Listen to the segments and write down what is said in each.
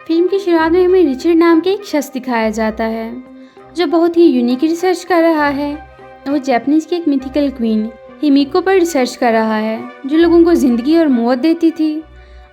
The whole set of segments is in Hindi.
फिल्म की शुरुआत में हमें रिचर्ड नाम के एक शख्स दिखाया जाता है जो बहुत ही यूनिक रिसर्च कर रहा है। वो जापानीज की एक मिथिकल क्वीन हिमिको पर रिसर्च कर रहा है जो लोगों को जिंदगी और मौत देती थी।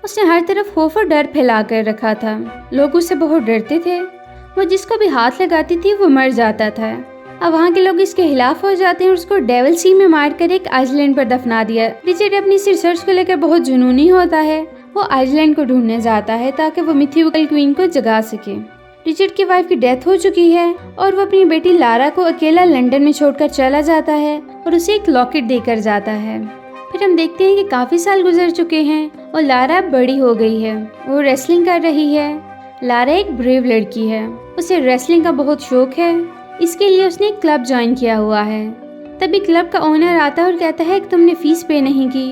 उसने हर तरफ खौफ और डर फैला कर रखा था। लोग उससे बहुत डरते थे। वो जिसको भी हाथ लगाती थी वो मर जाता था। अब वहाँ के लोग इसके खिलाफ हो जाते हैं और उसको डेविल सी में मारकर एक आइसलैंड पर दफना दिया। रिचर्ड अपनी इस रिसर्च को लेकर बहुत जुनूनी होता है। वो आइसलैंड को ढूंढने जाता है ताकि वो मिथिकल क्वीन को जगा सके। रिचर्ड की वाइफ की डेथ हो चुकी है और वो अपनी बेटी लारा को अकेला लंदन में छोड़कर चला जाता है और उसे एक लॉकेट देकर जाता है। फिर हम देखते हैं कि काफी साल गुजर चुके हैं और लारा बड़ी हो गई है। वो रेसलिंग कर रही है। लारा एक ब्रेव लड़की है। उसे रेसलिंग का बहुत शौक है। इसके लिए उसने एक क्लब ज्वाइन किया हुआ है। तभी क्लब का ओनर आता है और कहता है कि तुमने फीस पे नहीं की,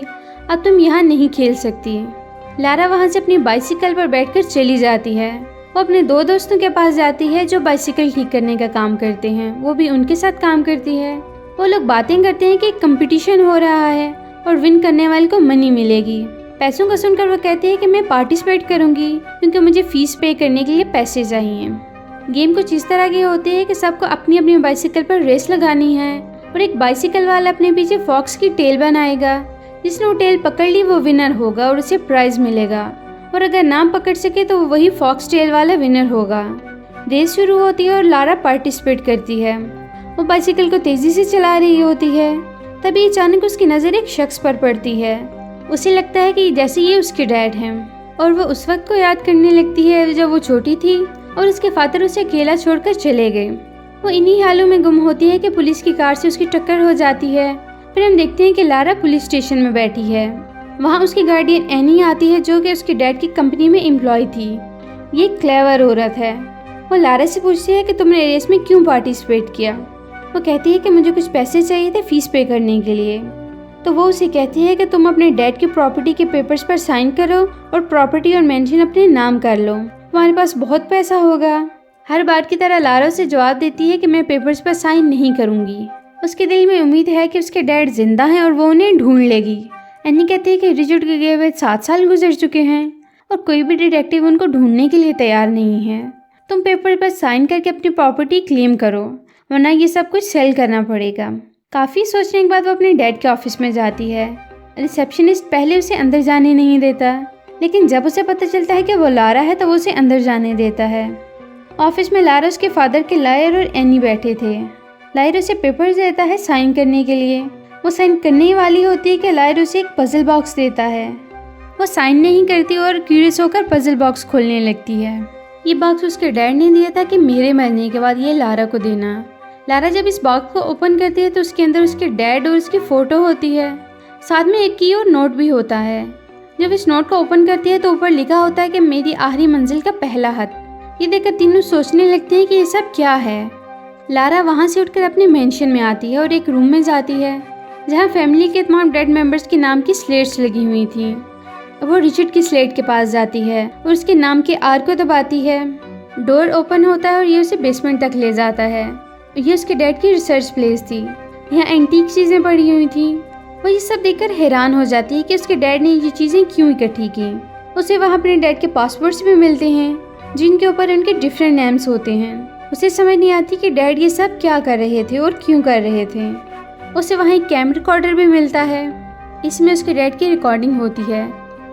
अब तुम यहाँ नहीं खेल सकती। लारा वहाँ से अपनी बाइसिकल पर बैठकर चली जाती है। वो अपने दो दोस्तों के पास जाती है जो बाइसिकल ठीक करने का काम करते हैं। वो भी उनके साथ काम करती है। वो लोग बातें करते हैं कि एक कंपटीशन हो रहा है और विन करने वाले को मनी मिलेगी। पैसों का सुनकर वो कहती है कि मैं पार्टिसिपेट करूंगी क्योंकि मुझे फीस पे करने के लिए पैसे चाहिए। गेम कुछ इस तरह की होती है कि सबको अपनी अपनी बाइसिकल पर रेस लगानी है और एक बाइसिकल वाला अपने पीछे फॉक्स की टेल बनाएगा। जिसने वो टेल पकड़ ली वो विनर होगा और उसे प्राइज मिलेगा, और अगर नाम पकड़ सके तो वही फॉक्स टेल वाला विनर होगा। रेस शुरू होती है और लारा पार्टिसिपेट करती है। वो बाइसिकल को तेजी से चला रही होती है। तभी अचानक उसकी नज़र एक शख्स पर पड़ती है। उसे लगता है कि जैसे ये उसके डैड हैं और वो उस वक्त को याद करने लगती है जब वो छोटी थी और उसके फादर उसे अकेला छोड़कर चले गए। वो इन्हीं हालों में गुम होती है कि पुलिस की कार से उसकी टक्कर हो जाती है। फिर हम देखते हैं कि लारा पुलिस स्टेशन में बैठी है। वहाँ उसकी गार्डियन एनी आती है जो कि उसके डैड की कंपनी में एम्प्लॉय थी। ये क्लेवर औरत है। वो लारा से पूछती है कि तुमने रेस में क्यों पार्टिसिपेट किया। वो कहती है कि मुझे कुछ पैसे चाहिए थे फीस पे करने के लिए। तो वो उसे कहती है कि तुम अपने डैड की प्रॉपर्टी के पेपर्स पर साइन करो और प्रॉपर्टी और मेंशन अपने नाम कर लो, तुम्हारे पास बहुत पैसा होगा। हर बार की तरह लारा उसे जवाब देती है कि मैं पेपर्स पर साइन नहीं करूँगी। उसके दिल में उम्मीद है कि उसके डैड जिंदा हैं और वो उन्हें ढूंढ लेगी। एनी कहती है कि रिचर्ड के गए हुए 7 साल गुजर चुके हैं और कोई भी डिटेक्टिव उनको ढूंढने के लिए तैयार नहीं है। तुम पेपर पर साइन करके अपनी प्रॉपर्टी क्लेम करो, वरना ये सब कुछ सेल करना पड़ेगा। काफ़ी सोचने के बाद वो अपने डैड के ऑफिस में जाती है। रिसेप्शनिस्ट पहले उसे अंदर जाने नहीं देता, लेकिन जब उसे पता चलता है कि वो लारा है तो वो उसे अंदर जाने देता है। ऑफिस में लारा उसके फादर के लायर और एनी बैठे थे। लायर उसे पेपर देता है साइन करने के लिए। वो साइन करने वाली होती है कि लायर उसे एक पजल बॉक्स देता है। वो साइन नहीं करती और क्यूरियस होकर पजल बॉक्स खोलने लगती है। ये बॉक्स उसके डैड ने दिया था कि मेरे मरने के बाद ये लारा को देना। लारा जब इस बॉक्स को ओपन करती है तो उसके अंदर उसके डैड और उसकी फ़ोटो होती है। साथ में एक की और नोट भी होता है। जब इस नोट को ओपन करती है तो ऊपर लिखा होता है कि मेरी आखिरी मंजिल का पहला खत। ये देखकर तीनों सोचने लगते हैं कि ये सब क्या है। लारा वहाँ से उठकर अपने मेंशन में आती है और एक रूम में जाती है जहाँ फैमिली के तमाम डेड मेंबर्स के नाम की स्लेट्स लगी हुई थी। वो रिचर्ड की स्लेट के पास जाती है और उसके नाम के आर को दबाती है। डोर ओपन होता है और ये उसे बेसमेंट तक ले जाता है। ये उसके डैड की रिसर्च प्लेस थी। यहाँ एंटीक चीज़ें पड़ी हुई थी। वो ये सब देखकर हैरान हो जाती है कि उसके डैड ने ये चीज़ें क्यों इकट्ठी की। उसे वहाँ अपने डैड के पासपोर्ट्स भी मिलते हैं जिनके ऊपर उनके डिफरेंट नेम्स होते हैं। उसे समझ नहीं आती कि डैड ये सब क्या कर रहे थे और क्यों कर रहे थे। उसे वहाँ एक कैम रिकॉर्डर भी मिलता है। इसमें उसके डैड की रिकॉर्डिंग होती है।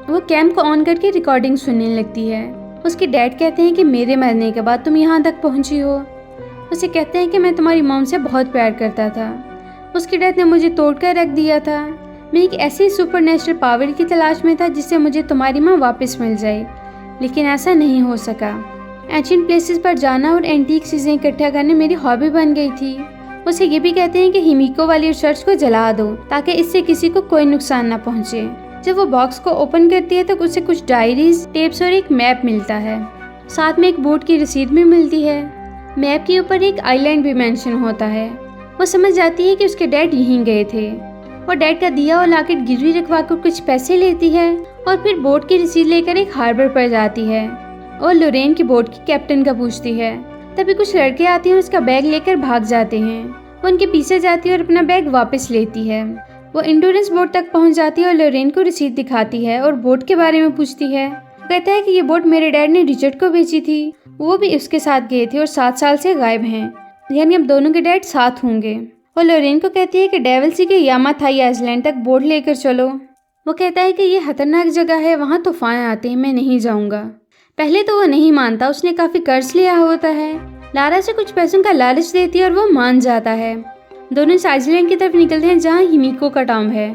वो कैम को ऑन करके रिकॉर्डिंग सुनने लगती है। उसके डैड कहते हैं कि मेरे मरने के बाद तुम यहाँ तक पहुँची हो। उसे कहते हैं कि मैं तुम्हारी मॉम से बहुत प्यार करता था। उसके डैड ने मुझे तोड़ कर रख दिया था। मैं एक ऐसी सुपर नेचुरल पावर की तलाश में था जिससे मुझे तुम्हारी माँ वापस मिल जाए, लेकिन ऐसा नहीं हो सका। एंशिएंट प्लेसेस पर जाना और एंटीक चीज़ें इकट्ठा करने मेरी हॉबी बन गई थी। उसे ये भी कहते हैं कि हिमिको वाली रिसर्च को जला दो ताकि इससे किसी को कोई नुकसान ना पहुंचे। जब वो बॉक्स को ओपन करती है तो उसे कुछ डायरीज, टेप्स और एक मैप मिलता है। साथ में एक बोट की रसीद भी मिलती है। मैप के ऊपर एक आइलैंड भी मेंशन होता है। वो समझ जाती है कि उसके डैड यहीं गए थे। वो डैड का दिया और लॉकेट गिरवी रखवा कर कुछ पैसे लेती है और फिर बोट की रसीद लेकर एक हार्बर पर जाती है और लोरेन की बोट की कैप्टन का पूछती है। तभी कुछ लड़के आते हैं, उसका बैग लेकर भाग जाते हैं। वो उनके पीछे जाती है और अपना बैग वापस लेती है। वो इंडोरेंस बोट तक पहुंच जाती है और लोरेन को रसीद दिखाती है और बोट के बारे में पूछती है। कहता है कि ये बोट मेरे डैड ने रिचर्ड को बेची थी, वो भी उसके साथ गए थे और 7 साल से गायब हैं, यानी अब दोनों के डैड साथ होंगे। और लोरेन को कहती है कि डेविल सी के यामाथाई आइलैंड तक बोट लेकर चलो। वो कहता है कि ये खतरनाक जगह है, वहाँ तूफान आते हैं, मैं नहीं जाऊँगा। पहले तो वो नहीं मानता, उसने काफ़ी कर्ज लिया होता है। लारा से कुछ पैसों का लालच देती है और वो मान जाता है। दोनों इस आइलैंड की तरफ निकलते हैं जहाँ हिमिको का टॉम है।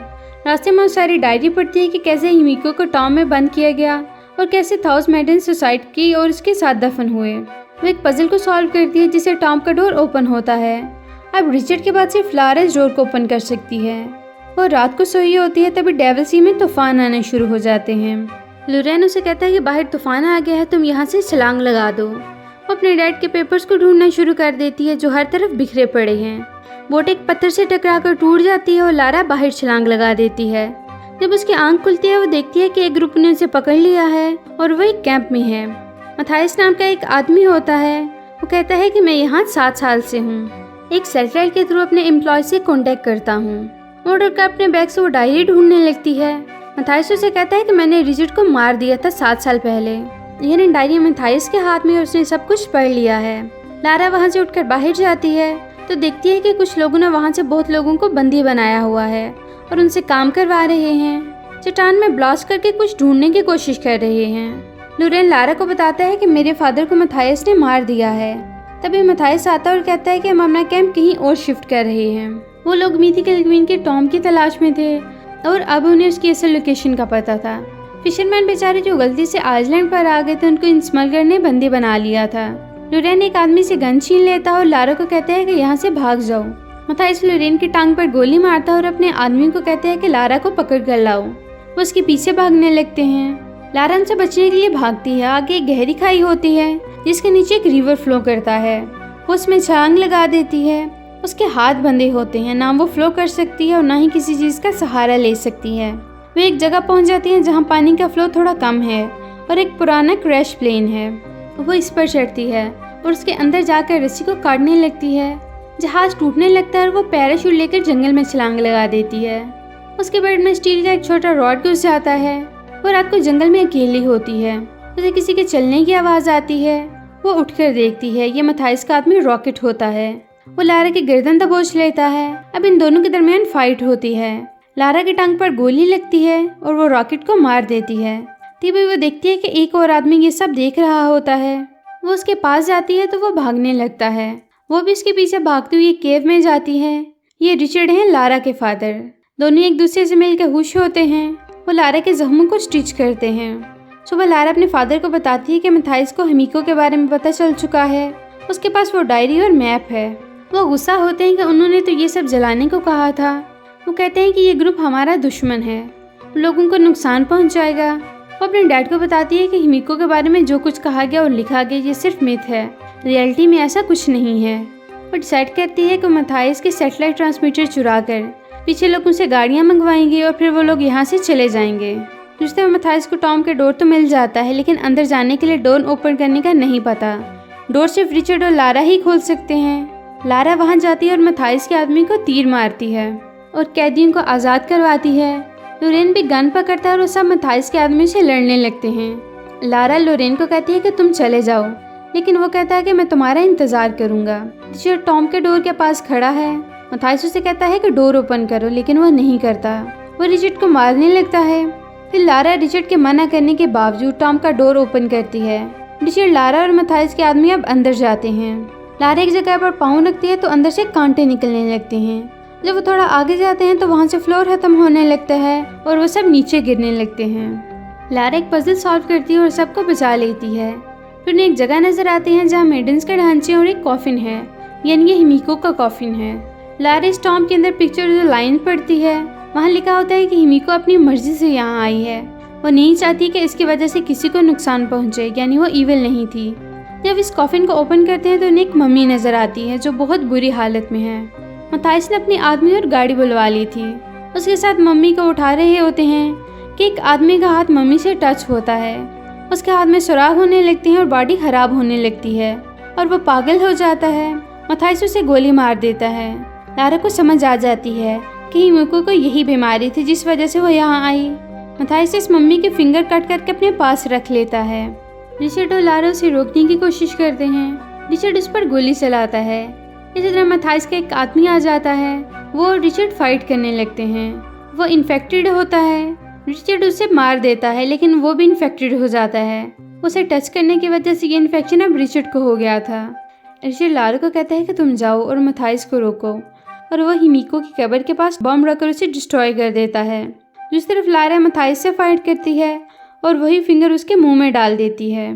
रास्ते में वो सारी डायरी पढ़ती है कि कैसे हिमिको को टॉम में बंद किया गया और कैसे थाउस मेडन सुसाइड की और उसके साथ दफन हुए। वो एक पजल को सॉल्व करती है जिससे टॉम का डोर ओपन होता है। अब रिचर्ड के बाद सिर्फ लारा इस डोर को ओपन कर सकती है। वो रात को सोई होती है, तभी डेविल सी में तूफान आने शुरू हो जाते हैं। लोरेन उसे कहता है कि बाहर तूफान आ गया है, तुम यहाँ से छलांग लगा दो। वो अपने डैड के पेपर्स को ढूंढना शुरू कर देती है जो हर तरफ बिखरे पड़े हैं। बोट एक पत्थर से टकराकर टूट जाती है और लारा बाहर छलांग लगा देती है। जब उसकी आंख खुलती है वो देखती है कि एक ग्रुप ने उसे पकड़ लिया है और वो एक कैंप में है। मथाइस नाम का एक आदमी होता है। वो कहता है कि मैं यहाँ 7 साल से हूँ। एक सैटेलाइट के थ्रू अपने एम्प्लॉय से कांटेक्ट करता हूँ। मोटर का अपने बैग से वो डायरी ढूंढने लगती है। मथाइस उसे कहता है कि मैंने रिचर्ड को मार दिया था 7 साल पहले। यह डायरी मथाइस के हाथ में और उसने सब कुछ पढ़ लिया है। लारा वहाँ से उठकर बाहर जाती है तो देखती है कि कुछ लोगों ने वहाँ से बहुत लोगों को बंदी बनाया हुआ है और उनसे काम करवा रहे हैं। चट्टान में ब्लास्ट करके कुछ ढूंढने की कोशिश कर रहे हैं। लोरेन लारा को बताता है कि मेरे फादर को मथाइस ने मार दिया है। तभी मथाइस आता है और कहता है कि हम अपना कैंप कहीं और शिफ्ट कर रहे हैं। वो लोग मिथिकल क्वीन के टॉम की तलाश में थे और अब उन्हें उसकी असल लोकेशन का पता था। फिशरमैन बेचारे जो गलती से आइलैंड पर आ गए थे, उनको इन स्मगलर ने बंदी बना लिया था। लोरेन एक आदमी से गन छीन लेता है और लारा को कहता है कि यहाँ से भाग जाओ। मथाइस लोरेन की टांग पर गोली मारता है और अपने आदमी को कहता है कि लारा को पकड़ कर लाओ। वो उसके पीछे भागने लगते हैं। लारा उनसे बचने के लिए भागती है। आगे एक गहरी खाई होती है जिसके नीचे एक रिवर फ्लो करता है। वो उसमें छलांग लगा देती है। उसके हाथ बंधे होते हैं, ना वो फ्लो कर सकती है और ना ही किसी चीज़ का सहारा ले सकती है। वो एक जगह पहुंच जाती है जहाँ पानी का फ्लो थोड़ा कम है और एक पुराना क्रैश प्लेन है। वो इस पर चढ़ती है और उसके अंदर जाकर रस्सी को काटने लगती है। जहाज टूटने लगता है और वो पैराशूट लेकर जंगल में छलांग लगा देती है। उसके बेड में स्टील का एक छोटा रॉड घुस जाता है। वो रात को जंगल में अकेली होती है। उसे किसी के चलने की आवाज़ आती है। वो उठकर देखती है, ये मथाइस का आदमी रॉकेट होता है। वो लारा की गर्दन दबोच लेता है। अब इन दोनों के दरमियान फाइट होती है। लारा की टांग पर गोली लगती है और वो रॉकेट को मार देती है। तभी वो देखती है कि एक और आदमी ये सब देख रहा होता है। वो उसके पास जाती है तो वो भागने लगता है। वो भी उसके पीछे भागती हुई केव में जाती है। ये रिचर्ड हैं, लारा के फादर। दोनों एक दूसरे से मिलकर खुश होते हैं। वो लारा के जख्मों को स्टिच करते हैं। सुबह लारा अपने फादर को बताती है कि मथाइस को हिमिको के बारे में पता चल चुका है। उसके पास वो डायरी और मैप है। वो गुस्सा होते हैं कि उन्होंने तो ये सब जलाने को कहा था। वो कहते हैं कि ये ग्रुप हमारा दुश्मन है, लोगों को नुकसान पहुंचाएगा। वो अपने डैड को बताती है कि हिमिको के बारे में जो कुछ कहा गया और लिखा गया ये सिर्फ मिथ है, रियलिटी में ऐसा कुछ नहीं है। वो डिसाइड करती है कि मथाइस के सैटेलाइट ट्रांसमीटर चुरा कर पीछे लोगों से गाड़ियाँ मंगवाएंगे और फिर वो लोग यहाँ से चले जाएंगे। दूसरे मथाइस को टॉम के डोर तो मिल जाता है, लेकिन अंदर जाने के लिए डोर ओपन करने का नहीं पता। डोर सिर्फ रिचर्ड और लारा ही खोल सकते हैं। लारा वहाँ जाती है और मथाइस के आदमी को तीर मारती है और कैदियों को आज़ाद करवाती है। लोरेन भी गन पकड़ता है और वो सब मथाइस के आदमी से लड़ने लगते हैं। लारा लोरेन को कहती है कि तुम चले जाओ, लेकिन वो कहता है कि मैं तुम्हारा इंतज़ार करूँगा। रिचर्ड टॉम के डोर के पास खड़ा है। मथाइस उसे कहता है कि डोर ओपन करो, लेकिन वह नहीं करता। वो रिचर्ड को मारने लगता है। फिर लारा रिचर्ड के मना करने के बावजूद टॉम का डोर ओपन करती है। रिचर्ड, लारा और मथाइस के आदमी अब अंदर जाते हैं। लारा एक जगह पर पाँव रखती है तो अंदर से कांटे निकलने लगते हैं। जब वो थोड़ा आगे जाते हैं तो वहाँ से फ्लोर खत्म होने लगता है और वो सब नीचे गिरने लगते हैं। लारा एक पजल सॉल्व करती है और सबको बचा लेती है। फिर उन्हें एक जगह नजर आती है जहाँ मेडन्स के ढांचे और एक कॉफिन है, यानी ये हिमिको का कॉफिन है। लारा इस टॉम के अंदर पिक्चर जो लाइन पढ़ती है, वहाँ लिखा होता है कि हिमिको अपनी मर्जी से यहाँ आई है। वो नहीं चाहती कि इसकी वजह से किसी को नुकसान पहुँचे, यानी वो ईविल नहीं थी। जब इस कॉफिन को ओपन करते हैं तो उन्हें एक मम्मी नजर आती है जो बहुत बुरी हालत में है। मथाइस ने अपनी आदमी और गाड़ी बुलवा ली थी। उसके साथ मम्मी को उठा रहे होते हैं कि एक आदमी का हाथ मम्मी से टच होता है। उसके हाथ में सुराख होने लगती है और बॉडी खराब होने लगती है और वो पागल हो जाता है। मथाइस उसे गोली मार देता है। लारा को समझ आ जाती है कि हिमिको को यही बीमारी थी जिस वजह से वो यहाँ आई। मथाइस इस मम्मी के फिंगर कट करके अपने पास रख लेता है। रिचर्ड और लारा उसे रोकने की कोशिश करते हैं। रिचर्ड उस पर गोली चलाता है। इसी तरह मथाइस का एक आदमी आ जाता है। वो और रिचर्ड फाइट करने लगते हैं। वो इन्फेक्टेड होता है। रिचर्ड उसे मार देता है लेकिन वो भी इन्फेक्टेड हो जाता है। उसे टच करने की वजह से ये इन्फेक्शन अब रिचर्ड को हो गया था। रिचर्ड लारा को कहता है कि तुम जाओ और मथाइस को रोको, और वो हिमिको की कब्र के पास बम रखकर उसे डिस्ट्रॉय कर देता है। दूसरी तरफ लारा मथाइस से फाइट करती है और वही फिंगर उसके मुंह में डाल देती है।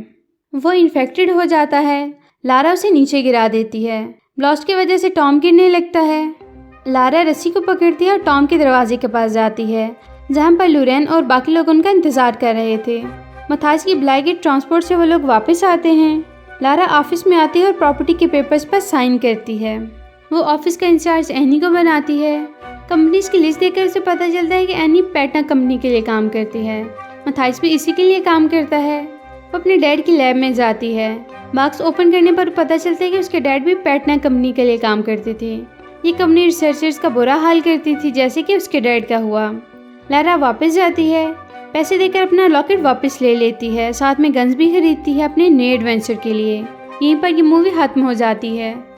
वो इन्फेक्टेड हो जाता है। लारा उसे नीचे गिरा देती है। ब्लास्ट की वजह से टॉम गिरने लगता है। लारा रस्सी को पकड़ती है और टॉम के दरवाजे के पास जाती है, जहाँ पर लुरेन और बाकी लोग उनका इंतजार कर रहे थे। मथाइस की ब्लाइगेट ट्रांसपोर्ट से वो लोग वापस आते हैं। लारा ऑफिस में आती है और प्रॉपर्टी के पेपर्स पर साइन करती है। वो ऑफिस का इंचार्ज एनी को बनाती है। कंपनीज की लिस्ट देखकर उसे पता चलता है कि एनी पैटना कंपनी के लिए काम करती है। मथाइस भी इसी के लिए काम करता है। वो अपने डैड की लैब में जाती है। बॉक्स ओपन करने पर पता चलता है कि उसके डैड भी पैटना कंपनी के लिए काम करते थे। ये कंपनी रिसर्चर्स का बुरा हाल करती थी, जैसे कि उसके डैड का हुआ। लारा वापस जाती है, पैसे देकर अपना लॉकेट वापस ले लेती है, साथ में गन्स भी खरीदती है अपने नए एडवेंचर के लिए। यहीं पर ये मूवी खत्म हो जाती है।